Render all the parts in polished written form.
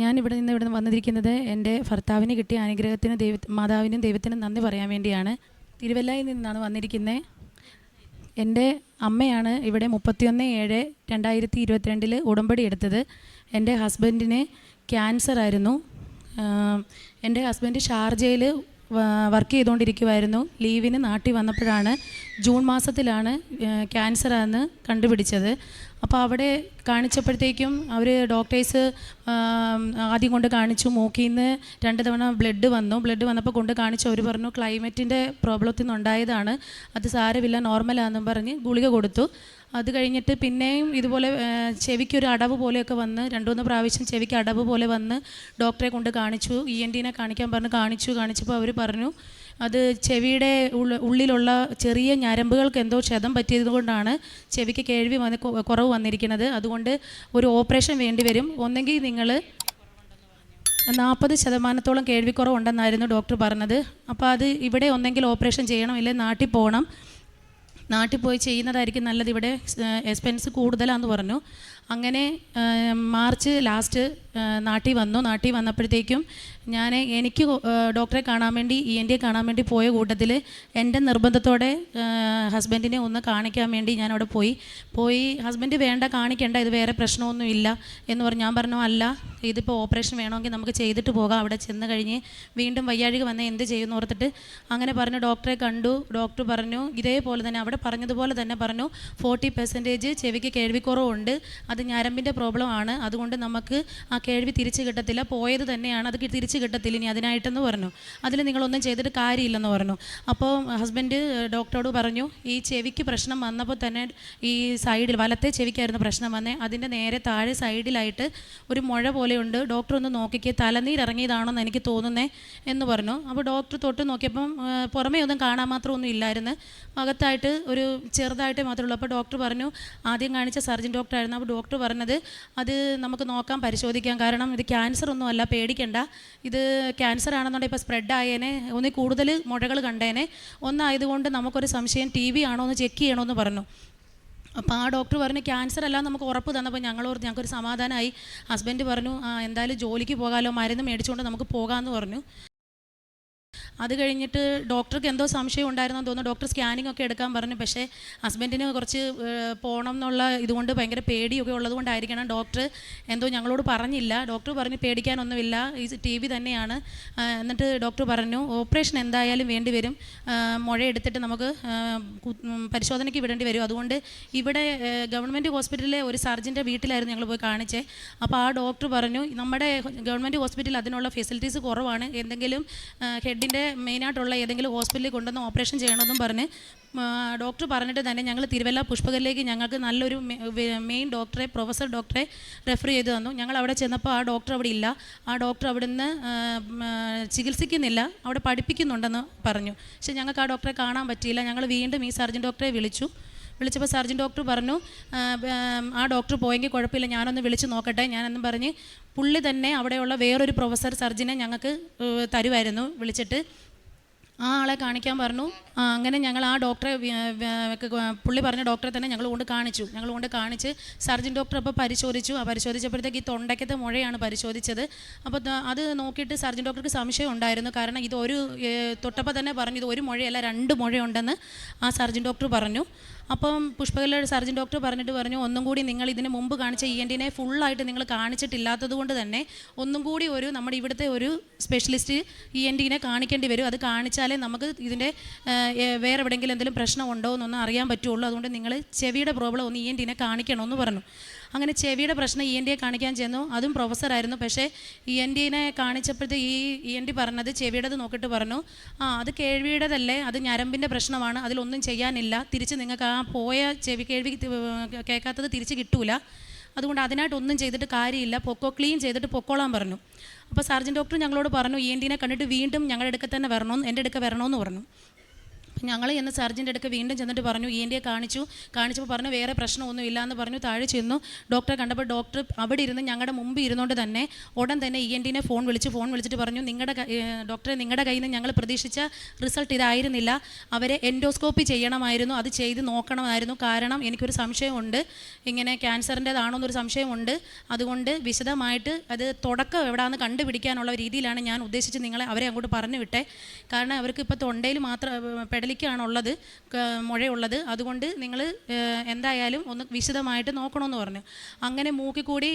ഞാൻ ഇവിടെ വന്നിരിക്കുന്നത് എൻ്റെ ഭർത്താവിന് കിട്ടിയ അനുഗ്രഹത്തിന് മാതാവിനും ദൈവത്തിനും നന്ദി പറയാൻ വേണ്ടിയാണ്. തിരുവല്ലയിൽ നിന്നാണ് വന്നിരിക്കുന്നത്. എൻ്റെ അമ്മയാണ് ഇവിടെ 31/7/2022 ഉടമ്പടി എടുത്തത്. എൻ്റെ ഹസ്ബൻഡിന് ക്യാൻസറായിരുന്നു. എൻ്റെ ഹസ്ബൻഡ് ഷാർജയിൽ വർക്ക് ചെയ്തുകൊണ്ടിരിക്കുമായിരുന്നു. ലീവിന് നാട്ടിൽ വന്നപ്പോഴാണ് ജൂൺ മാസത്തിലാണ് ക്യാൻസറാണെന്ന് കണ്ടുപിടിച്ചത്. അപ്പോൾ അവിടെ കാണിച്ചപ്പോഴത്തേക്കും അവർ ഡോക്ടേഴ്സ് ആദ്യം കൊണ്ട് കാണിച്ചു. മൂക്കിൽ നിന്ന് 2 തവണ ബ്ലഡ് വന്നപ്പോൾ കൊണ്ട് കാണിച്ചു. അവർ പറഞ്ഞു ക്ലൈമറ്റിൻ്റെ പ്രോബ്ലത്തിൽ നിന്നുണ്ടായതാണ്, അത് സാരമില്ല, നോർമലാണെന്നും പറഞ്ഞ് ഗുളിക കൊടുത്തു. അത് കഴിഞ്ഞിട്ട് പിന്നെയും ഇതുപോലെ ചെവിക്കൊരു അടവ് പോലെയൊക്കെ വന്ന് 2-3 പ്രാവശ്യം ചെവിക്ക് അടവ് പോലെ വന്ന് ഡോക്ടറെ കൊണ്ട് കാണിച്ചു. ENT കാണിക്കാൻ പറഞ്ഞ് കാണിച്ചപ്പോൾ അവർ പറഞ്ഞു അത് ചെവിയുടെ ഉള്ളിലുള്ള ചെറിയ ഞരമ്പുകൾക്ക് എന്തോ ക്ഷതം പറ്റിയത് കൊണ്ടാണ് ചെവിക്ക് കേൾവി കുറവ് വന്നിരിക്കുന്നത്. അതുകൊണ്ട് ഒരു ഓപ്പറേഷൻ വേണ്ടി വരും. ഒന്നെങ്കിൽ നിങ്ങൾ 40% കേൾവിക്കുറവുണ്ടെന്നായിരുന്നു ഡോക്ടർ പറഞ്ഞത്. അപ്പോൾ അത് ഇവിടെ ഒന്നെങ്കിൽ ഓപ്പറേഷൻ ചെയ്യണം, ഇല്ലെങ്കിൽ നാട്ടിൽ പോകണം. നാട്ടിൽ പോയി ചെയ്യുന്നതായിരിക്കും നല്ലത്, ഇവിടെ എക്സ്പെൻസ് കൂടുതലാണെന്ന് പറഞ്ഞു. അങ്ങനെ മാർച്ച് ലാസ്റ്റ് നാട്ടിൽ വന്നപ്പോഴത്തേക്കും എനിക്ക് ഡോക്ടറെ കാണാൻ വേണ്ടി ENT കാണാൻ വേണ്ടി പോയ കൂട്ടത്തിൽ എൻ്റെ നിർബന്ധത്തോടെ ഹസ്ബൻഡിനെ ഒന്ന് കാണിക്കാൻ വേണ്ടി ഞാൻ അവിടെ പോയി ഹസ്ബൻഡ് വേണ്ട, കാണിക്കേണ്ട, ഇത് വേറെ പ്രശ്നമൊന്നും ഇല്ല എന്ന് പറഞ്ഞു. ഞാൻ പറഞ്ഞു അല്ല, ഇതിപ്പോൾ ഓപ്പറേഷൻ വേണമെങ്കിൽ നമുക്ക് ചെയ്തിട്ട് പോകാം, അവിടെ ചെന്ന് കഴിഞ്ഞ് വീണ്ടും വയ്യാഴിക വന്നാൽ എന്ത് ചെയ്യുമെന്ന് ഓർത്തിട്ട് അങ്ങനെ പറഞ്ഞു. ഡോക്ടറെ കണ്ടു. ഡോക്ടർ പറഞ്ഞു ഇതേപോലെ തന്നെ അവിടെ പറഞ്ഞതുപോലെ തന്നെ പറഞ്ഞു 40% ചെവിക്ക് കേൾവിക്കുറവുണ്ട്, അത് ഞരമ്പിൻ്റെ പ്രോബ്ലം ആണ്, അതുകൊണ്ട് നമുക്ക് ആ കേൾവി തിരിച്ച് കിട്ടത്തില്ല, പോയത് തന്നെയാണ്, അത് തിരിച്ച് കിട്ടത്തില്ല ഇനി അതിനായിട്ടെന്ന് പറഞ്ഞു. അതിൽ നിങ്ങളൊന്നും ചെയ്തിട്ട് കാര്യമില്ലെന്ന് പറഞ്ഞു. അപ്പോൾ ഹസ്ബൻഡ് ഡോക്ടറോട് പറഞ്ഞു ഈ ചെവിക്ക് പ്രശ്നം വന്നപ്പോൾ തന്നെ ഈ സൈഡിൽ വലത്തെ ചെവിക്കായിരുന്നു പ്രശ്നം വന്നേ, അതിൻ്റെ നേരെ താഴെ സൈഡിലായിട്ട് ഒരു മുഴ പോലെയുണ്ട്, ഡോക്ടർ ഒന്ന് നോക്കിക്കേ, തലനീരിറങ്ങിയതാണെന്ന് എനിക്ക് തോന്നുന്നേ എന്ന് പറഞ്ഞു. അപ്പോൾ ഡോക്ടർ തൊട്ട് നോക്കിയപ്പം പുറമേ ഒന്നും കാണാൻ മാത്രമൊന്നും ഇല്ലായിരുന്നു, അകത്തായിട്ട് ഒരു ചെറുതായിട്ട് മാത്രമേ ഉള്ളൂ. അപ്പോൾ ഡോക്ടർ പറഞ്ഞു, ആദ്യം കാണിച്ച സർജൻ ഡോക്ടറായിരുന്നു. അപ്പോൾ ഡോക്ടർ പറഞ്ഞത് അത് നമുക്ക് നോക്കാം, പരിശോധിക്കാം, കാരണം ഇത് ക്യാൻസർ ഒന്നും അല്ല, പേടിക്കണ്ട, ഇത് ക്യാൻസർ ആണെന്നുണ്ടെങ്കിൽ ഇപ്പോൾ സ്പ്രെഡ് ആയേനെ, ഒന്നിൽ കൂടുതൽ മുഴകൾ കണ്ടേനെ, ഒന്നായതുകൊണ്ട് നമുക്കൊരു സംശയം TB ആണോ എന്ന് ചെക്ക് ചെയ്യണമെന്ന് പറഞ്ഞു. അപ്പോൾ ആ ഡോക്ടർ പറഞ്ഞു ക്യാൻസർ അല്ല നമുക്ക് ഉറപ്പ് തന്നപ്പോൾ ഞങ്ങൾക്കൊരു സമാധാനമായി. ഹസ്ബൻഡ് പറഞ്ഞു എന്തായാലും ജോലിക്ക് പോകാമല്ലോ, മരുന്ന് മേടിച്ചുകൊണ്ട് നമുക്ക് പോകാമെന്ന് പറഞ്ഞു. അത് കഴിഞ്ഞിട്ട് ഡോക്ടർക്ക് എന്തോ സംശയം ഉണ്ടായിരുന്നെന്ന് തോന്നുന്നു. ഡോക്ടർ സ്കാനിങ് ഒക്കെ എടുക്കാൻ പറഞ്ഞു. പക്ഷേ ഹസ്ബൻഡിന് കുറച്ച് പോകണം എന്നുള്ള ഇതുകൊണ്ട് ഭയങ്കര പേടിയൊക്കെ ഉള്ളതുകൊണ്ടായിരിക്കണം ഡോക്ടർ എന്തോ ഞങ്ങളോട് പറഞ്ഞില്ല. ഡോക്ടർ പറഞ്ഞു പേടിക്കാനൊന്നുമില്ല, ഈ TB തന്നെയാണ്. എന്നിട്ട് ഡോക്ടർ പറഞ്ഞു ഓപ്പറേഷൻ എന്തായാലും വേണ്ടി വരും, മുഴ എടുത്തിട്ട് നമുക്ക് പരിശോധനയ്ക്ക് വിടേണ്ടി വരും. അതുകൊണ്ട് ഇവിടെ ഗവൺമെൻറ് ഹോസ്പിറ്റലിലെ ഒരു സർജൻ്റെ വീട്ടിലായിരുന്നു ഞങ്ങൾ പോയി കാണിച്ചത്. അപ്പോൾ ആ ഡോക്ടർ പറഞ്ഞു നമ്മുടെ ഗവൺമെൻറ് ഹോസ്പിറ്റലിൽ അതിനുള്ള ഫെസിലിറ്റീസ് കുറവാണ്, എന്തെങ്കിലും ഹെഡിൻ്റെ മെയിനായിട്ടുള്ള ഏതെങ്കിലും ഹോസ്പിറ്റലിൽ കൊണ്ടുവന്ന് ഓപ്പറേഷൻ ചെയ്യണമെന്നും പറഞ്ഞ് ഡോക്ടർ പറഞ്ഞിട്ട് തന്നെ ഞങ്ങൾ തിരുവല്ല പുഷ്പകലിലേക്ക് ഞങ്ങൾക്ക് നല്ലൊരു മെയിൻ ഡോക്ടറെ, പ്രൊഫസർ ഡോക്ടറെ റെഫർ ചെയ്ത് തന്നു. ഞങ്ങൾ അവിടെ ചെന്നപ്പോൾ ആ ഡോക്ടർ അവിടെ ഇല്ല, ആ ഡോക്ടർ അവിടെ നിന്ന് ചികിത്സിക്കുന്നില്ല, അവിടെ പഠിപ്പിക്കുന്നുണ്ടെന്ന് പറഞ്ഞു. പക്ഷേ ഞങ്ങൾക്ക് ആ ഡോക്ടറെ കാണാൻ പറ്റിയില്ല. ഞങ്ങൾ വീണ്ടും ഈ സർജൻ ഡോക്ടറെ വിളിച്ചപ്പോൾ സർജൻ ഡോക്ടർ പറഞ്ഞു ആ ഡോക്ടർ പോയെങ്കിൽ കുഴപ്പമില്ല, ഞാനൊന്ന് വിളിച്ച് നോക്കട്ടെ, ഞാനെന്നും പറഞ്ഞ് പുള്ളി തന്നെ അവിടെയുള്ള വേറൊരു പ്രൊഫസർ സർജനെ ഞങ്ങൾക്ക് തരുമായിരുന്നു വിളിച്ചിട്ട്. ആ ആളെ കാണിക്കാൻ പറഞ്ഞു. അങ്ങനെ ഞങ്ങൾ ആ ഡോക്ടറെ, പുള്ളി പറഞ്ഞ ഡോക്ടറെ തന്നെ ഞങ്ങൾ കൊണ്ട് കാണിച്ച് സർജൻ ഡോക്ടർ അപ്പോൾ പരിശോധിച്ചപ്പോഴത്തേക്ക് ഈ തൊണ്ടയ്ക്കത്തെ മുഴയാണ് പരിശോധിച്ചത്. അപ്പോൾ അത് നോക്കിയിട്ട് സർജൻ ഡോക്ടർക്ക് സംശയം ഉണ്ടായിരുന്നു, കാരണം ഇത് തൊട്ടപ്പോൾ തന്നെ പറഞ്ഞു ഇത് ഒരു മുഴയല്ല 2 മുഴയുണ്ടെന്ന് ആ സർജൻ ഡോക്ടർ പറഞ്ഞു. അപ്പം പുഷ്പകലയുടെ സർജൻ ഡോക്ടർ പറഞ്ഞു ഒന്നും കൂടി നിങ്ങൾ ഇതിന് മുമ്പ് കാണിച്ച ENT ഫുള്ളായിട്ട് നിങ്ങൾ കാണിച്ചിട്ടില്ലാത്തത് കൊണ്ട് തന്നെ ഒന്നും കൂടി നമ്മുടെ ഇവിടുത്തെ ഒരു സ്പെഷ്യലിസ്റ്റ് ENT കാണിക്കേണ്ടി വരും. അത് കാണിച്ചാലേ നമുക്ക് ഇതിൻ്റെ വേറെ എവിടെയെങ്കിലും എന്തെങ്കിലും പ്രശ്നമുണ്ടോ എന്നൊന്നും അറിയാൻ പറ്റുള്ളൂ. അതുകൊണ്ട് നിങ്ങൾ ചെവിയുടെ പ്രോബ്ലം ഒന്ന് ENT കാണിക്കണമെന്ന് പറഞ്ഞു. അങ്ങനെ ചെവിയുടെ പ്രശ്നം ENT കാണിക്കാൻ ചെന്നു. അതും പ്രൊഫസറായിരുന്നു. പക്ഷേ ENT കാണിച്ചപ്പോഴത്തെ ഈ ENT പറഞ്ഞത് ചെവിയുടേത് നോക്കിയിട്ട് പറഞ്ഞു അത് കേൾവിയുടേതല്ലേ, അത് ഞരമ്പിൻ്റെ പ്രശ്നമാണ്, അതിലൊന്നും ചെയ്യാനില്ല, തിരിച്ച് നിങ്ങൾക്ക് ആ പോയ കേൾവി കേൾക്കാത്തത് തിരിച്ച് കിട്ടൂല, അതുകൊണ്ട് അതിനായിട്ടൊന്നും ചെയ്തിട്ട് കാര്യമില്ല, ക്ലീൻ ചെയ്തിട്ട് പൊക്കോളാൻ പറഞ്ഞു. അപ്പോൾ സർജൻ ഡോക്ടർ ഞങ്ങളോട് പറഞ്ഞു ENT കണ്ടിട്ട് വീണ്ടും ഞങ്ങളുടെ അടുക്ക തന്നെ എൻ്റെ അടുക്ക വരണമെന്ന് പറഞ്ഞു. ഞങ്ങൾ ചെന്ന് സർജൻ്റെ അടുക്ക് വീണ്ടും ചെന്നിട്ട് പറഞ്ഞു ENT കാണിച്ചപ്പോൾ പറഞ്ഞു വേറെ പ്രശ്നമൊന്നും ഇല്ലയെന്ന് പറഞ്ഞു. താഴെ ചെന്നു ഡോക്ടറെ കണ്ടപ്പോൾ ഡോക്ടർ അവിടെ ഇരുന്ന് ഞങ്ങളുടെ മുമ്പ് ഇരുന്നുകൊണ്ട് തന്നെ ഉടൻ തന്നെ ENTനെ ഫോൺ വിളിച്ചിട്ട് പറഞ്ഞു ഡോക്ടറെ നിങ്ങളുടെ കയ്യിൽ നിന്ന് ഞങ്ങൾ പ്രതീക്ഷിച്ച റിസൾട്ട് ഇതായിരുന്നില്ല, അവരെ എൻഡോസ്കോപ്പി ചെയ്യണമായിരുന്നു, അത് ചെയ്ത് നോക്കണമായിരുന്നു, കാരണം എനിക്കൊരു സംശയമുണ്ട്, ഇങ്ങനെ ക്യാൻസറിൻ്റെതാണോ എന്നൊരു സംശയമുണ്ട്, അതുകൊണ്ട് വിശദമായിട്ട് അത് തുടക്കം എവിടെയാണെന്ന് കണ്ടുപിടിക്കാനുള്ള രീതിയിലാണ് ഞാൻ ഉദ്ദേശിച്ച് അവരെ അങ്ങോട്ട് പറഞ്ഞു വിട്ടേ, കാരണം അവർക്ക് ഇപ്പോൾ തൊണ്ടയിൽ മാത്രം പെടലിക്കാണുള്ളത്, മുഴയുള്ളത്, അതുകൊണ്ട് നിങ്ങൾ എന്തായാലും ഒന്ന് വിശദമായിട്ട് നോക്കണമെന്ന് പറഞ്ഞു. അങ്ങനെ മൂക്കിൽ കൂടി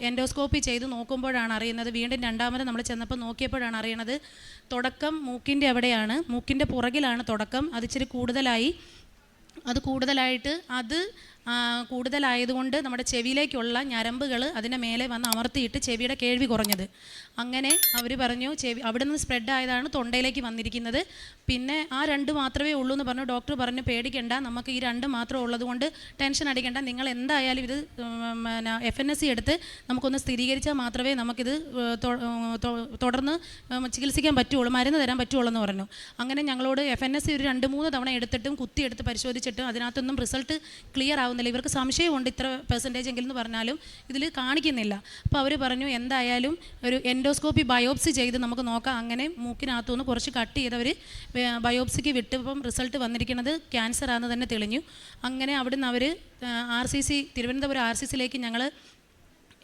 എൻഡോസ്കോപ്പി ചെയ്ത് നോക്കുമ്പോഴാണ് അറിയുന്നത്, വീണ്ടും രണ്ടാമത് നമ്മൾ ചെന്നപ്പോൾ നോക്കിയപ്പോഴാണ് അറിയണത് തുടക്കം മൂക്കിൻ്റെ അവിടെയാണ്, മൂക്കിൻ്റെ പുറകിലാണ് തുടക്കം, അത് ഇച്ചിരി കൂടുതലായതുകൊണ്ട് നമ്മുടെ ചെവിയിലേക്കുള്ള ഞരമ്പുകൾ അതിൻ്റെ മേലെ വന്ന് അമർത്തിയിട്ട് ചെവിയുടെ കേൾവി കുറഞ്ഞത്. അങ്ങനെ അവർ പറഞ്ഞു അവിടെ നിന്ന് സ്പ്രെഡ് ആയതാണ് തൊണ്ടയിലേക്ക് വന്നിരിക്കുന്നത്, പിന്നെ ആ 2 മാത്രമേ ഉള്ളൂ എന്ന് പറഞ്ഞു. ഡോക്ടർ പറഞ്ഞു പേടിക്കണ്ട, നമുക്ക് ഈ 2 മാത്രം ഉള്ളത് കൊണ്ട് ടെൻഷൻ അടിക്കേണ്ട, നിങ്ങൾ എന്തായാലും ഇത് FNSC എടുത്ത് നമുക്കൊന്ന് സ്ഥിരീകരിച്ചാൽ മാത്രമേ നമുക്കിത് തുടർന്ന് ചികിത്സിക്കാൻ പറ്റുള്ളൂ, മരുന്ന് തരാൻ പറ്റുള്ളൂ എന്ന് പറഞ്ഞു. അങ്ങനെ ഞങ്ങളോട് FNSC ഒരു 2-3 തവണ എടുത്തിട്ടും കുത്തിയെടുത്ത് പരിശോധിച്ചിട്ടും അതിനകത്തൊന്നും റിസൾട്ട് ക്ലിയർ ആവുന്നില്ല, ഇവർക്ക് സംശയമുണ്ട് ഇത്ര % എങ്കിലും എന്ന് പറഞ്ഞാലും ഇതിൽ കാണിക്കുന്നില്ല. അപ്പോൾ അവർ പറഞ്ഞു എന്തായാലും ഒരു എൻഡോസ്കോപ്പി ബയോപ്സി ചെയ്ത് നമുക്ക് നോക്കാം. അങ്ങനെ മൂക്കിനകത്തുനിന്ന് കുറച്ച് കട്ട് ചെയ്തവർ ബയോപ്സിക്ക് വിട്ടപ്പം റിസൾട്ട് വന്നിരിക്കുന്നത് ക്യാൻസർ ആണെന്ന് തന്നെ തെളിഞ്ഞു. അങ്ങനെ അവിടുന്ന് അവർ തിരുവനന്തപുരം RCCയിലേക്ക് ഞങ്ങൾ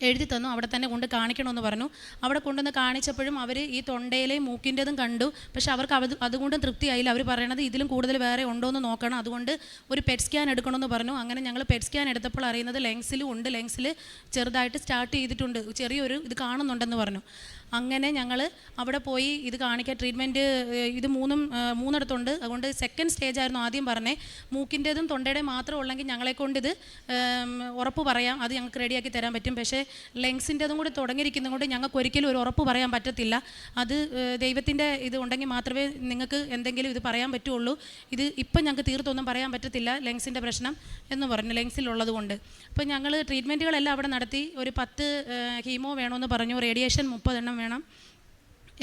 എഴുതി തന്നു, അവിടെ തന്നെ കൊണ്ട് കാണിക്കണമെന്ന് പറഞ്ഞു. അവിടെ കൊണ്ടുവന്ന് കാണിച്ചപ്പോഴും അവർ ഈ തൊണ്ടയിലെയും മൂക്കിൻ്റെതും കണ്ടു, പക്ഷെ അവർക്ക് അതുകൊണ്ടും തൃപ്തിയായില്ല. അവർ പറയണത് ഇതിലും കൂടുതൽ വേറെ ഉണ്ടോ എന്ന് നോക്കണം, അതുകൊണ്ട് ഒരു പെറ്റ് സ്കാൻ എടുക്കണമെന്ന് പറഞ്ഞു. അങ്ങനെ ഞങ്ങൾ പെറ്റ് സ്കാൻ എടുത്തപ്പോൾ അറിയുന്നത് ലെങ്സിലും ഉണ്ട്, ലെങ്സിൽ ചെറുതായിട്ട് സ്റ്റാർട്ട് ചെയ്തിട്ടുണ്ട്, ചെറിയൊരു ഇത് കാണുന്നുണ്ടെന്ന് പറഞ്ഞു. അങ്ങനെ ഞങ്ങൾ അവിടെ പോയി ഇത് കാണിക്കാൻ ട്രീറ്റ്മെൻറ്റ് ഇത് മൂന്നിടത്തുണ്ട്, അതുകൊണ്ട് സെക്കൻഡ് സ്റ്റേജ് ആയിരുന്നു ആദ്യം പറഞ്ഞേ. മൂക്കിൻ്റെതും തൊണ്ടയുടെയും മാത്രം ഉള്ളെങ്കിൽ ഞങ്ങളെക്കൊണ്ട് ഇത് ഉറപ്പ് പറയാം, അത് ഞങ്ങൾക്ക് റെഡിയാക്കി തരാൻ പറ്റും. പക്ഷേ ലെങ്സിൻ്റെതും കൂടി തുടങ്ങിയിരിക്കുന്നത് കൊണ്ട് ഞങ്ങൾക്ക് ഒരിക്കലും ഒരു ഉറപ്പ് പറയാൻ പറ്റത്തില്ല, അത് ദൈവത്തിൻ്റെ ഇത് ഉണ്ടെങ്കിൽ മാത്രമേ നിങ്ങൾക്ക് എന്തെങ്കിലും ഇത് പറയാൻ പറ്റുള്ളൂ, ഇത് ഇപ്പം ഞങ്ങൾക്ക് തീർത്തൊന്നും പറയാൻ പറ്റത്തില്ല ലെങ്സിൻ്റെ പ്രശ്നം എന്ന് പറഞ്ഞു, ലെങ്സിലുള്ളത് കൊണ്ട്. അപ്പോൾ ഞങ്ങൾ ട്രീറ്റ്മെൻറ്റുകളെല്ലാം അവിടെ നടത്തി. ഒരു 10 ഹീമോ വേണമെന്ന് പറഞ്ഞു, റേഡിയേഷൻ 30 എണ്ണം വേണം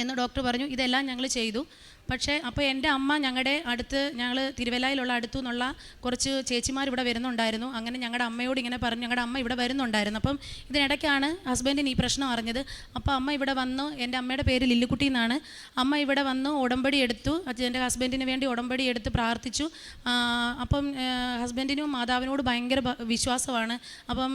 എന്ന് ഡോക്ടർ പറഞ്ഞു. ഇതെല്ലാം ഞങ്ങൾ ചെയ്തു. പക്ഷേ അപ്പോൾ എൻ്റെ അമ്മ ഞങ്ങളുടെ അടുത്ത്, ഞങ്ങൾ തിരുവല്ലയിലുള്ള അടുത്തു നിന്നുള്ള കുറച്ച് ചേച്ചിമാർ ഇവിടെ വരുന്നുണ്ടായിരുന്നു. അങ്ങനെ ഞങ്ങളുടെ അമ്മയോട് ഇങ്ങനെ പറഞ്ഞു, ഞങ്ങളുടെ അമ്മ ഇവിടെ വരുന്നുണ്ടായിരുന്നു. അപ്പം ഇതിനിടയ്ക്കാണ് ഹസ്ബൻഡിന് ഈ പ്രശ്നം അറിഞ്ഞത്. അപ്പോൾ അമ്മ ഇവിടെ വന്നു, എൻ്റെ അമ്മയുടെ പേര് ലില്ലിക്കുട്ടി എന്നാണ്. അമ്മ ഇവിടെ വന്നു ഉടമ്പടി എടുത്തു, എൻ്റെ ഹസ്ബൻഡിന് വേണ്ടി ഉടമ്പടി എടുത്ത് പ്രാർത്ഥിച്ചു. അപ്പം ഹസ്ബൻഡിനും മാതാവിനോട് ഭയങ്കര വിശ്വാസമാണ്. അപ്പം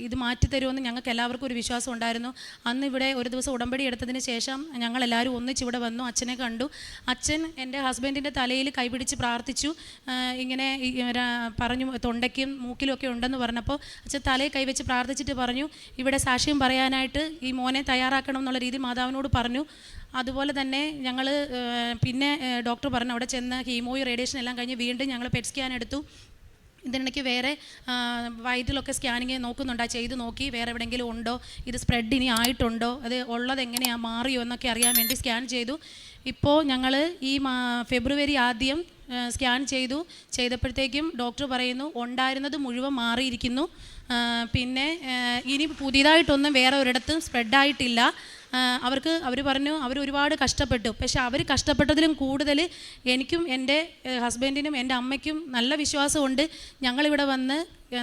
ഇത് മാറ്റിത്തരുമെന്ന് ഞങ്ങൾക്ക് എല്ലാവർക്കും ഒരു വിശ്വാസം ഉണ്ടായിരുന്നു. അന്ന് ഇവിടെ ഒരു ദിവസം ഉടമ്പടി എടുത്തതിന് ശേഷം ഞങ്ങളെല്ലാവരും ഒന്നിച്ചിവിടെ വന്നു, അച്ഛനെ കണ്ടു. അച്ഛൻ എൻ്റെ ഹസ്ബൻഡിൻ്റെ തലയിൽ കൈപിടിച്ച് പ്രാർത്ഥിച്ചു, ഇങ്ങനെ പറഞ്ഞു തൊണ്ടയ്ക്കും മൂക്കിലും ഒക്കെ ഉണ്ടെന്ന് പറഞ്ഞപ്പോൾ അച്ഛൻ തലയിൽ കൈവച്ച് പ്രാർത്ഥിച്ചിട്ട് പറഞ്ഞു ഇവിടെ സാക്ഷ്യം പറയാനായിട്ട് ഈ മോനെ തയ്യാറാക്കണം എന്നുള്ള രീതിയിൽ മാതാവിനോട് പറഞ്ഞു. അതുപോലെ തന്നെ ഞങ്ങൾ പിന്നെ ഡോക്ടർ പറഞ്ഞു അവിടെ ചെന്ന് ഹീമോയും റേഡിയേഷൻ എല്ലാം കഴിഞ്ഞ് വീണ്ടും ഞങ്ങൾ പെറ്റ് സ്കാൻ എടുത്തു. ഇതിനിടയ്ക്ക് വേറെ വയറ്റിലൊക്കെ സ്കാനിങ് നോക്കുന്നുണ്ടോ, ചെയ്ത് നോക്കി വേറെ എവിടെയെങ്കിലും ഉണ്ടോ, ഇത് സ്പ്രെഡ് ഇനി ആയിട്ടുണ്ടോ, അത് ഉള്ളത് എങ്ങനെയാണ് മാറിയോ എന്നൊക്കെ അറിയാൻ വേണ്ടി സ്കാൻ ചെയ്തു. ഇപ്പോൾ ഞങ്ങൾ ഈ ഫെബ്രുവരി ആദ്യം സ്കാൻ ചെയ്തപ്പോഴത്തേക്കും ഡോക്ടർ പറയുന്നു ഉണ്ടായിരുന്നത് മുഴുവൻ മാറിയിരിക്കുന്നു, പിന്നെ ഇനി പുതിയതായിട്ടൊന്നും വേറെ ഒരിടത്തും സ്പ്രെഡായിട്ടില്ല. അവർ പറഞ്ഞു അവർ ഒരുപാട് കഷ്ടപ്പെട്ടു, പക്ഷെ അവർ കഷ്ടപ്പെട്ടതിലും കൂടുതൽ എനിക്കും എൻ്റെ ഹസ്ബൻഡിനും എൻ്റെ അമ്മയ്ക്കും നല്ല വിശ്വാസമുണ്ട്. ഞങ്ങളിവിടെ വന്ന്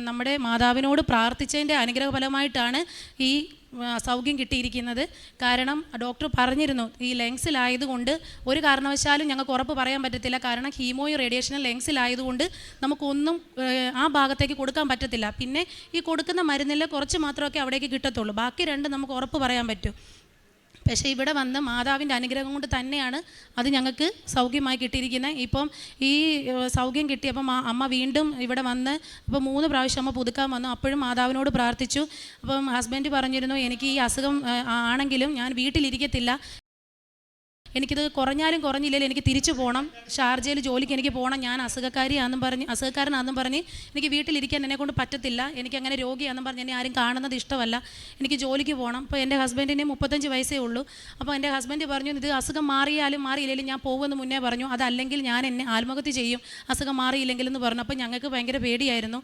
നമ്മുടെ മാതാവിനോട് പ്രാർത്ഥിച്ചതിൻ്റെ അനുഗ്രഹഫലമായിട്ടാണ് ഈ സൗഖ്യം കിട്ടിയിരിക്കുന്നത്. കാരണം ഡോക്ടർ പറഞ്ഞിരുന്നു ഈ ലെങ്സിലായതുകൊണ്ട് ഒരു കാരണവശാലും ഞങ്ങൾക്ക് ഉറപ്പ് പറയാൻ പറ്റത്തില്ല, കാരണം ഹീമോയും റേഡിയേഷനും ലെങ്സിലായതുകൊണ്ട് നമുക്കൊന്നും ആ ഭാഗത്തേക്ക് കൊടുക്കാൻ പറ്റത്തില്ല. പിന്നെ ഈ കൊടുക്കുന്ന മരുന്നിൽ കുറച്ച് മാത്രമൊക്കെ അവിടേക്ക് കിട്ടത്തുള്ളൂ, ബാക്കി 2 നമുക്ക് ഉറപ്പ് പറയാൻ പറ്റും. പക്ഷേ ഇവിടെ വന്ന് മാതാവിൻ്റെ അനുഗ്രഹം കൊണ്ട് തന്നെയാണ് അത് ഞങ്ങൾക്ക് സൗഖ്യമായി കിട്ടിയിരിക്കുന്നത്. ഇപ്പം ഈ സൗഖ്യം കിട്ടിയപ്പം അമ്മ വീണ്ടും ഇവിടെ വന്ന് ഇപ്പോൾ 3 പ്രാവശ്യം അമ്മ പുതുക്കാൻ വന്നു. അപ്പോഴും മാതാവിനോട് പ്രാർത്ഥിച്ചു. അപ്പം ഹസ്ബൻഡ് പറഞ്ഞിരുന്നു എനിക്ക് ഈ അസുഖം ആണെങ്കിലും ഞാൻ വീട്ടിലിരിക്കത്തില്ല, എനിക്കിത് കുറഞ്ഞാലും കുറഞ്ഞില്ലെങ്കിലും എനിക്ക് തിരിച്ചു പോകണം, ഷാർജയിൽ ജോലിക്ക് എനിക്ക് പോകണം, ഞാൻ അസുഖക്കാരനാണെന്നും പറഞ്ഞ് എനിക്ക് വീട്ടിലിരിക്കാൻ എന്നെക്കൊണ്ട് പറ്റത്തില്ല, എനിക്കങ്ങനെ രോഗിയാണെന്നും പറഞ്ഞ് എന്നെ ആരും കാണുന്നത് ഇഷ്ടമല്ല, എനിക്ക് ജോലിക്ക് പോകണം. അപ്പോൾ എൻ്റെ ഹസ്ബൻഡിന് 35 വയസ്സേ ഉള്ളൂ. അപ്പോൾ എൻ്റെ ഹസ്ബൻഡ് പറഞ്ഞു ഇത് അസുഖം മാറിയില്ലെങ്കിലും ഞാൻ പോകുമെന്ന് മുന്നേ പറഞ്ഞു, അതല്ലെങ്കിൽ ഞാൻ എന്നെ ആത്മഹത്യ ചെയ്യും അസുഖം മാറിയില്ലെങ്കിലെന്ന് പറഞ്ഞു. അപ്പോൾ ഞങ്ങൾക്ക് ഭയങ്കര പേടിയായിരുന്നു.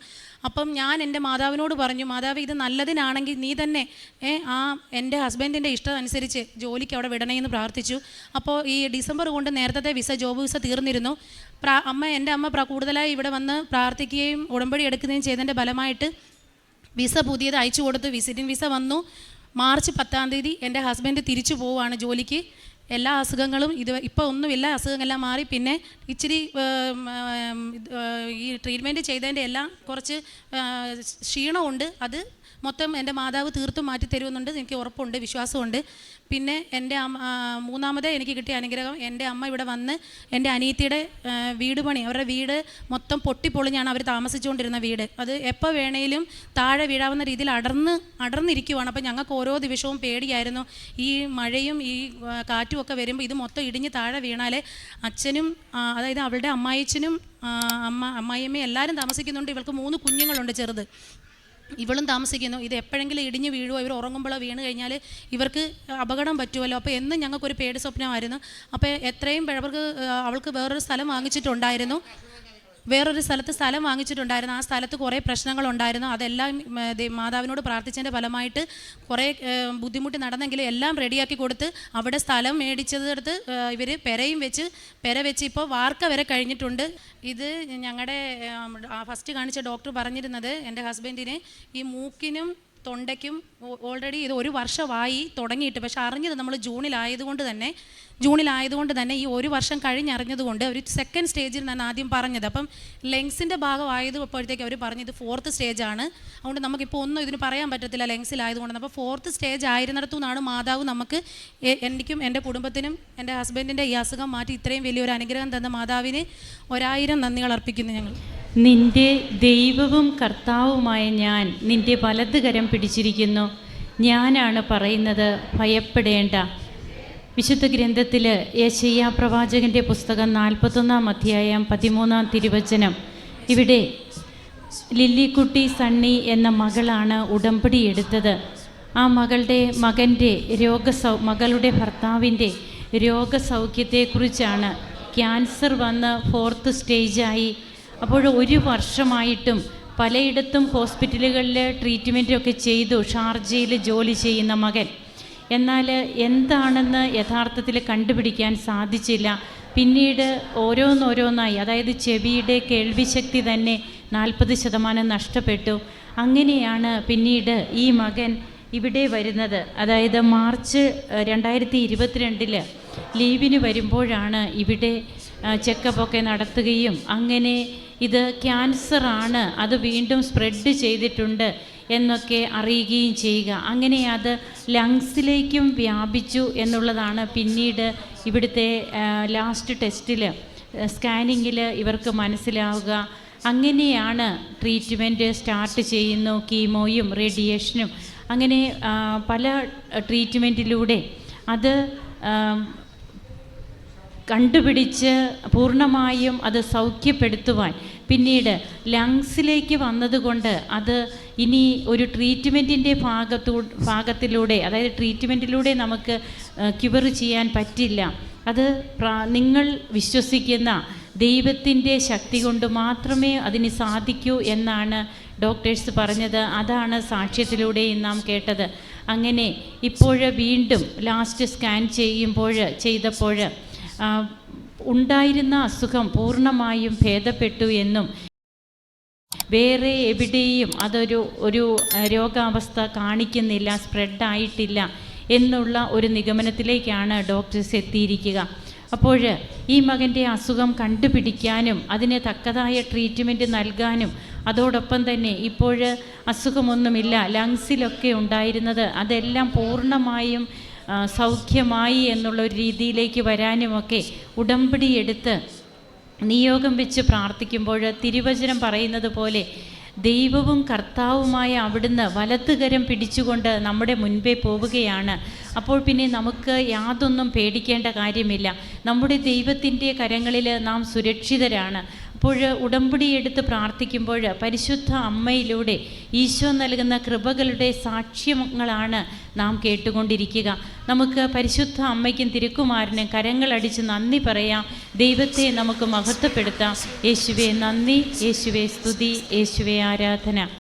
അപ്പം ഞാൻ എൻ്റെ മാതാവിനോട് പറഞ്ഞു, മാതാവ് ഇത് നല്ലതിനാണെങ്കിൽ നീ തന്നെ എൻ്റെ ഹസ്ബൻഡിൻ്റെ ഇഷ്ടം അനുസരിച്ച് ജോലിക്ക് അവിടെ വിടണമെന്ന് പ്രാർത്ഥിച്ചു. അപ്പോൾ ഈ ഡിസംബർ കൊണ്ട് നേരത്തെ വിസ, ജോബ് വിസ തീർന്നിരുന്നു. എൻ്റെ അമ്മ കൂടുതലായി ഇവിടെ വന്ന് പ്രാർത്ഥിക്കുകയും ഉടമ്പടി എടുക്കുകയും ചെയ്തതിൻ്റെ ഫലമായിട്ട് വിസ പുതിയത് അയച്ചു കൊടുത്തു. വിസിറ്റിംഗ് വിസ വന്നു. മാർച്ച് 10-ാം തീയതി എൻ്റെ ഹസ്ബൻഡ് തിരിച്ചു പോവുകയാണ് ജോലിക്ക്. എല്ലാ അസുഖങ്ങളും ഇപ്പോൾ ഒന്നുമില്ല, അസുഖങ്ങളെല്ലാം മാറി. പിന്നെ ഇച്ചിരി ഈ ട്രീറ്റ്മെൻറ്റ് ചെയ്തതിൻ്റെ എല്ലാം കുറച്ച് ക്ഷീണമുണ്ട്. അത് മൊത്തം എൻ്റെ മാതാവ് തീർത്തും മാറ്റി തരുമെന്നുണ്ട്, എനിക്ക് ഉറപ്പുണ്ട്, വിശ്വാസമുണ്ട്. പിന്നെ എൻ്റെ മൂന്നാമത് എനിക്ക് കിട്ടിയ അനുഗ്രഹം, എൻ്റെ അമ്മ ഇവിടെ വന്ന് എൻ്റെ അനിയത്തിയുടെ വീട് പണി, അവരുടെ വീട് മൊത്തം പൊട്ടിപ്പൊളിഞ്ഞാണ് അവർ താമസിച്ചുകൊണ്ടിരുന്ന വീട്. അത് എപ്പോൾ വേണേലും താഴെ വീഴാവുന്ന രീതിയിൽ അടർന്നിരിക്കുവാണ്. അപ്പോൾ ഞങ്ങൾക്ക് ഓരോ ദിവസവും പേടിയായിരുന്നു. ഈ മഴയും ഈ കാറ്റും ഒക്കെ വരുമ്പോൾ ഇത് മൊത്തം ഇടിഞ്ഞ് താഴെ വീണാലേ അച്ഛനും, അതായത് അവളുടെ അമ്മായിച്ചനും അമ്മായിയമ്മയും എല്ലാവരും താമസിക്കുന്നുണ്ട്. ഇവൾക്ക് 3 കുഞ്ഞുങ്ങളുണ്ട്, ചെറുത്. ഇവളും താമസിക്കുന്നു. ഇത് എപ്പോഴെങ്കിലും ഇടിഞ്ഞ് വീഴുമോ, ഇവർ ഉറങ്ങുമ്പോഴോ വീണ് കഴിഞ്ഞാൽ ഇവർക്ക് അപകടം പറ്റുമല്ലോ. അപ്പോൾ എന്നും ഞങ്ങൾക്കൊരു പേടി സ്വപ്നമായിരുന്നു. അപ്പോൾ എത്രയും അവൾക്ക് വേറൊരു സ്ഥലം വാങ്ങിച്ചിട്ടുണ്ടായിരുന്നു. ആ സ്ഥലത്ത് കുറേ പ്രശ്നങ്ങളുണ്ടായിരുന്നു. അതെല്ലാം മാതാവിനോട് പ്രാർത്ഥിച്ചതിൻ്റെ ഫലമായിട്ട് കുറേ ബുദ്ധിമുട്ടി നടന്നെങ്കിലും എല്ലാം റെഡിയാക്കി കൊടുത്ത് അവിടെ സ്ഥലം മേടിച്ചതെടുത്ത് ഇവർ പെര വെച്ച് ഇപ്പോൾ വാർക്ക വരെ കഴിഞ്ഞിട്ടുണ്ട്. ഇത് ഞങ്ങളുടെ ഫസ്റ്റ് കാണിച്ച ഡോക്ടർ പറഞ്ഞിരുന്നത് എൻ്റെ ഹസ്ബൻഡിന് ഈ മൂക്കിനും തൊണ്ടയ്ക്കും ഓൾറെഡി ഇത് 1 വർഷമായി തുടങ്ങിയിട്ട്. പക്ഷെ അറിഞ്ഞത് നമ്മൾ ജൂണിലായതുകൊണ്ട് തന്നെ ഈ 1 വർഷം കഴിഞ്ഞറിഞ്ഞതുകൊണ്ട് ഒരു സെക്കൻഡ് സ്റ്റേജിൽ ഞാൻ ആദ്യം പറഞ്ഞത്. അപ്പം ലെങ്സിൻ്റെ ഭാഗമായപ്പോഴത്തേക്ക് അവർ പറഞ്ഞത് 4th സ്റ്റേജാണ്. അതുകൊണ്ട് നമുക്കിപ്പോൾ ഒന്നും ഇതിന് പറയാൻ പറ്റത്തില്ല ലെങ്സിലായതുകൊണ്ട്. അപ്പോൾ 4th സ്റ്റേജ് ആയിരുന്നിടത്തു നിന്നാണ് മാതാവ് നമുക്ക്, എനിക്കും എൻ്റെ കുടുംബത്തിനും എൻ്റെ ഹസ്ബൻഡിൻ്റെ ഈ അസുഖം മാറ്റി ഇത്രയും വലിയൊരു അനുഗ്രഹം തന്ന മാതാവിന് 1000 നന്ദികൾ അർപ്പിക്കുന്നു ഞങ്ങൾ. നിന്റെ ദൈവവും കർത്താവുമായ ഞാൻ നിന്റെ വലതുകരം പിടിച്ചിരിക്കുന്നു. ഞാനാണ് പറയുന്നത്, ഭയപ്പെടേണ്ട. വിശുദ്ധ ഗ്രന്ഥത്തിൽ യെശയ്യാ പ്രവാചകൻ്റെ പുസ്തകം 41-ാം അധ്യായം 13-ാം തിരുവചനം. ഇവിടെ ലില്ലിക്കുട്ടി സണ്ണി എന്ന മകളാണ് ഉടമ്പടി എടുത്തത്. ആ മകളുടെ ഭർത്താവിൻ്റെ രോഗസൗഖ്യത്തെക്കുറിച്ചാണ്. ക്യാൻസർ വന്ന് 4th സ്റ്റേജായി. അപ്പോൾ 1 വർഷമായിട്ടും പലയിടത്തും ഹോസ്പിറ്റലുകളിൽ ട്രീറ്റ്മെൻറ്റൊക്കെ ചെയ്തു, ഷാർജയിൽ ജോലി ചെയ്യുന്ന മകൻ. എന്നാൽ എന്താണെന്ന് യഥാർത്ഥത്തിൽ കണ്ടുപിടിക്കാൻ സാധിച്ചില്ല. പിന്നീട് ഓരോന്നോരോന്നായി, അതായത് ചെവിയുടെ കേൾവിശക്തി തന്നെ 40% നഷ്ടപ്പെട്ടു. അങ്ങനെയാണ് പിന്നീട് ഈ മകൻ ഇവിടെ വരുന്നത്. അതായത് മാർച്ച് 2022 ലീവിന് വരുമ്പോഴാണ് ഇവിടെ ചെക്കപ്പൊക്കെ നടത്തുകയും അങ്ങനെ ഇത് ക്യാൻസറാണ്, അത് വീണ്ടും സ്പ്രെഡ് ചെയ്തിട്ടുണ്ട് എന്നൊക്കെ അറിയുകയും ചെയ്യുക. അങ്ങനെ അത് ലങ്സിലേക്കും വ്യാപിച്ചു എന്നുള്ളതാണ് പിന്നീട് ഇവിടുത്തെ ലാസ്റ്റ് ടെസ്റ്റിൽ, സ്കാനിങ്ങിൽ ഇവർക്ക് മനസ്സിലാവുക. അങ്ങനെയാണ് ട്രീറ്റ്മെൻറ്റ് സ്റ്റാർട്ട് ചെയ്യുന്നു. കീമോയും റേഡിയേഷനും അങ്ങനെ പല ട്രീറ്റ്മെൻറ്റിലൂടെ അത് കണ്ടുപിടിച്ച് പൂർണ്ണമായും അത് സൗഖ്യപ്പെടുത്തുവാൻ പിന്നീട് ലങ്സിലേക്ക് വന്നതുകൊണ്ട് അത് ഇനി ഒരു ട്രീറ്റ്മെൻറ്റിൻ്റെ ഭാഗത്തിലൂടെ, അതായത് ട്രീറ്റ്മെൻറ്റിലൂടെ നമുക്ക് ക്യൂർ ചെയ്യാൻ പറ്റില്ല. അത് നിങ്ങൾ വിശ്വസിക്കുന്ന ദൈവത്തിൻ്റെ ശക്തി കൊണ്ട് മാത്രമേ അതിന് സാധിക്കൂ എന്നാണ് ഡോക്ടേഴ്സ് പറഞ്ഞത്. അതാണ് സാക്ഷ്യത്തിലൂടെയും നാം കേട്ടത്. അങ്ങനെ ഇപ്പോൾ വീണ്ടും ലാസ്റ്റ് സ്കാൻ ചെയ്തപ്പോൾ ഉണ്ടായിരുന്ന അസുഖം പൂർണ്ണമായും ഭേദപ്പെട്ടു എന്നും വേറെ എവിടെയും ഒരു രോഗാവസ്ഥ കാണിക്കുന്നില്ല, സ്പ്രെഡായിട്ടില്ല എന്നുള്ള ഒരു നിഗമനത്തിലേക്കാണ് ഡോക്ടേഴ്സ് എത്തിയിരിക്കുക. അപ്പോൾ ഈ മകൻ്റെ അസുഖം കണ്ടുപിടിക്കാനും അതിന് തക്കതായ ട്രീറ്റ്മെൻറ്റ് നൽകാനും അതോടൊപ്പം തന്നെ ഇപ്പോൾ അസുഖമൊന്നുമില്ല, ലങ്സിലൊക്കെ ഉണ്ടായിരുന്നത് അതെല്ലാം പൂർണ്ണമായും സൗഖ്യമായി എന്നുള്ളൊരു രീതിയിലേക്ക് വരാനുമൊക്കെ ഉടമ്പടി എടുത്ത് നിയോഗം വെച്ച് പ്രാർത്ഥിക്കുമ്പോൾ തിരുവചനം പറയുന്നത് പോലെ ദൈവവും കർത്താവുമായ അവിടുന്ന് വലത്തുകരം പിടിച്ചുകൊണ്ട് നമ്മുടെ മുൻപേ പോവുകയാണ്. അപ്പോൾ പിന്നെ നമുക്ക് യാതൊന്നും പേടിക്കേണ്ട കാര്യമില്ല. നമ്മുടെ ദൈവത്തിൻ്റെ കരങ്ങളിൽ നാം സുരക്ഷിതരാണ്. അപ്പോൾ ഉടമ്പടി എടുത്ത് പ്രാർത്ഥിക്കുമ്പോൾ പരിശുദ്ധ അമ്മയിലൂടെ ഈശോ നൽകുന്ന കൃപകളുടെ സാക്ഷ്യങ്ങളാണ് നാം കേട്ടുകൊണ്ടിരിക്കുക. നമുക്ക് പരിശുദ്ധ അമ്മയ്ക്കും തിരുക്കുമാരനും കരങ്ങളടിച്ച് നന്ദി പറയാം. ദൈവത്തെ നമുക്ക് മഹത്വപ്പെടുത്താം. യേശുവേ നന്ദി, യേശുവേ സ്തുതി, യേശുവേ ആരാധന.